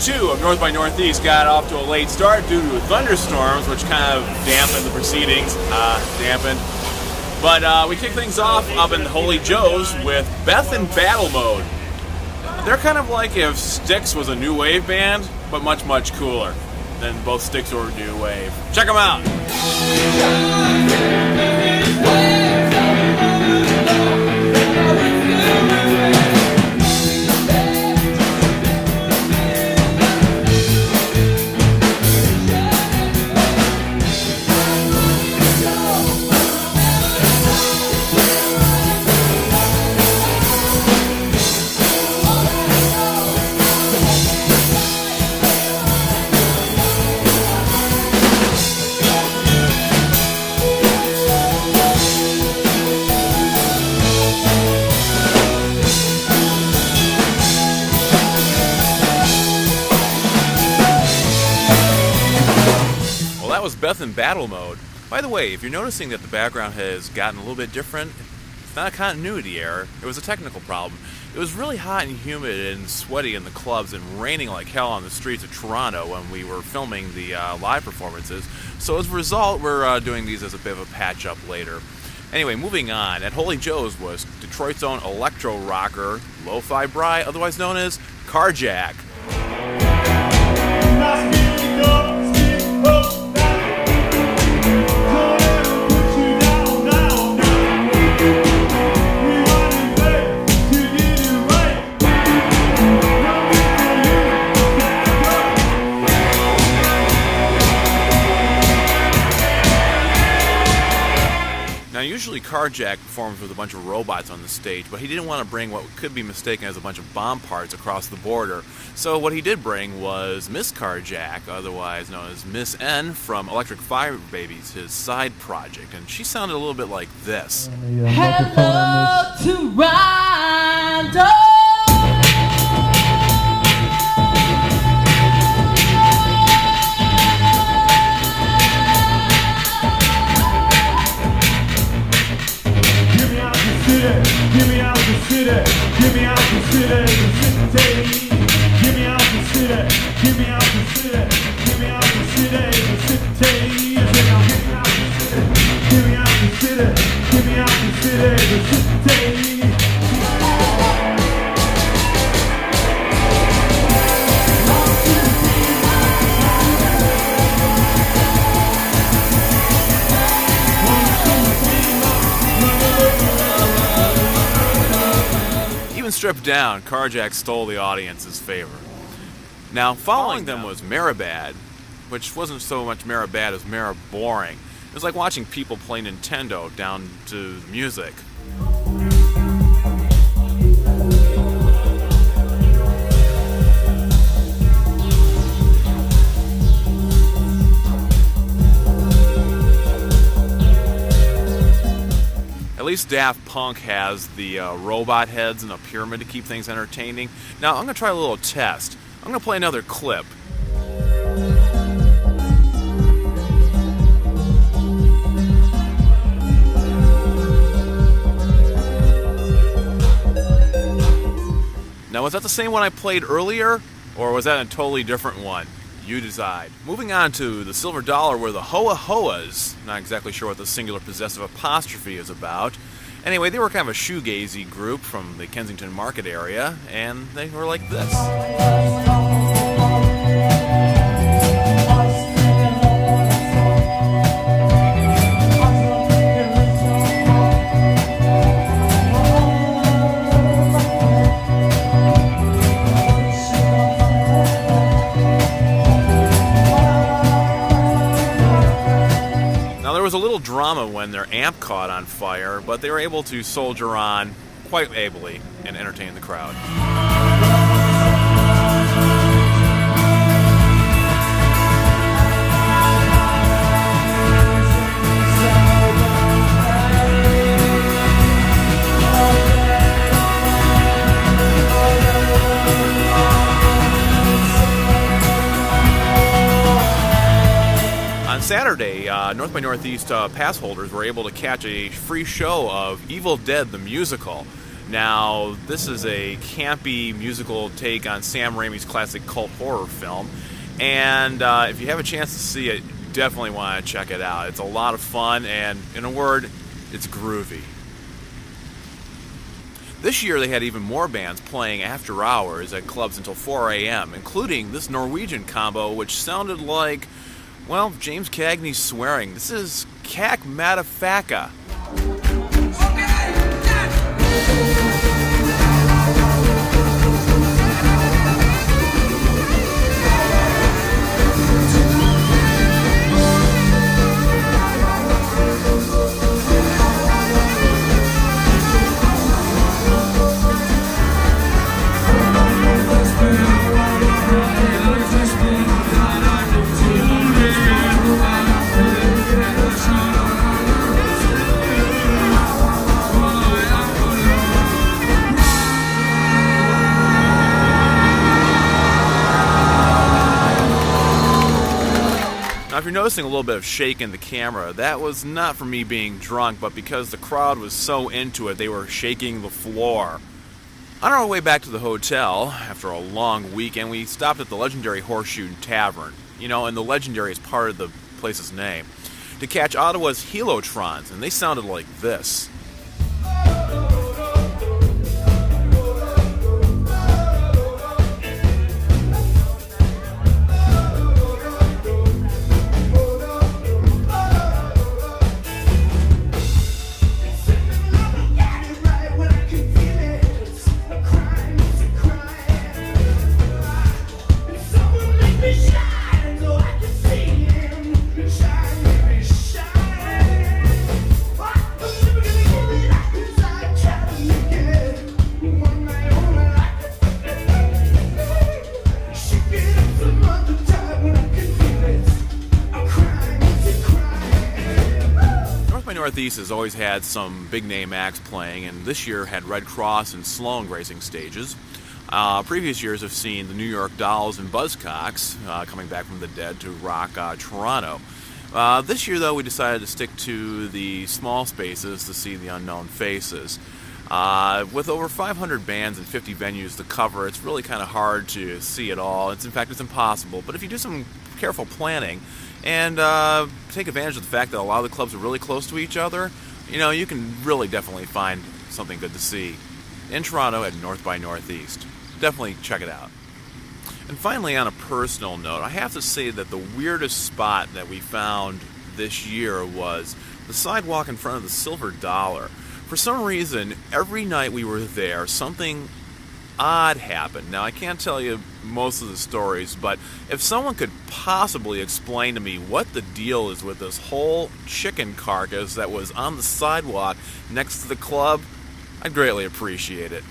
2 of North by Northeast got off to a late start due to thunderstorms, which kind of dampened the proceedings. But we kicked things off up in Holy Joe's with Beth in battle mode. They're kind of like if Styx was a new wave band, but much, much cooler than both Styx or new wave. Check them out. Was Beth in battle mode. By the way, if you're noticing that the background has gotten a little bit different, it's not a continuity error, it was a technical problem. It was really hot and humid and sweaty in the clubs and raining like hell on the streets of Toronto when we were filming the live performances, so as a result we're doing these as a bit of a patch-up later. Anyway, moving on, at Holy Joe's was Detroit's own electro rocker, Lo-Fi Bry, otherwise known as CARJACK. Usually CARJACK performs with a bunch of robots on the stage, but he didn't want to bring what could be mistaken as a bunch of bomb parts across the border. So what he did bring was Miss CARJACK, otherwise known as Miss N from Electric Fire Babies, his side project, and she sounded a little bit like this. Hello, Toronto! Give me out the city, give me out the city, the city. Give me out the city, give me out the city, give me out the city, the city. Give me out the city, give me out the city, give me out the city, the city. Even stripped down, CARJACK stole the audience's favor. Now, following them was marienbad, which wasn't so much marienbad as boring. It was like watching people play Nintendo down to the music. At least Daft Punk has the robot heads and a pyramid to keep things entertaining. Now, I'm going to try a little test. I'm going to play another clip. Now, was that the same one I played earlier, or was that a totally different one? You decide. Moving on to the Silver Dollar, where the Hoa Hoas, not exactly sure what the singular possessive apostrophe is about. Anyway, they were kind of a shoegazy group from the Kensington Market area, and they were like this. There was a little drama when their amp caught on fire, but they were able to soldier on quite ably and entertain the crowd. On Saturday, North by Northeast pass holders were able to catch a free show of Evil Dead the Musical. Now, this is a campy musical take on Sam Raimi's classic cult horror film, and if you have a chance to see it, definitely want to check it out. It's a lot of fun, and in a word, it's groovy. This year they had even more bands playing after hours at clubs until 4 a.m., including this Norwegian combo which sounded like, well, James Cagney's swearing. This is KAKKMADDAFAKKA. Now, if you're noticing a little bit of shake in the camera, that was not from me being drunk, but because the crowd was so into it, they were shaking the floor. On our way back to the hotel, after a long weekend, we stopped at the legendary Horseshoe Tavern. You know, and the legendary is part of the place's name, to catch Ottawa's HILOTRONS, and they sounded like this. Northeast has always had some big name acts playing, and this year had Red Cross and Sloan gracing stages. Previous years have seen the New York Dolls and Buzzcocks coming back from the dead to rock Toronto. This year, though, we decided to stick to the small spaces to see the unknown faces. With over 500 bands and 50 venues to cover, it's really kind of hard to see it all. In fact, it's impossible. But if you do some careful planning and take advantage of the fact that a lot of the clubs are really close to each other, you know, you can really definitely find something good to see in Toronto at North by Northeast. Definitely check it out. And finally, on a personal note, I have to say that the weirdest spot that we found this year was the sidewalk in front of the Silver Dollar. For some reason, every night we were there, something odd happened. Now, I can't tell you most of the stories, but if someone could possibly explain to me what the deal is with this whole chicken carcass that was on the sidewalk next to the club, I'd greatly appreciate it.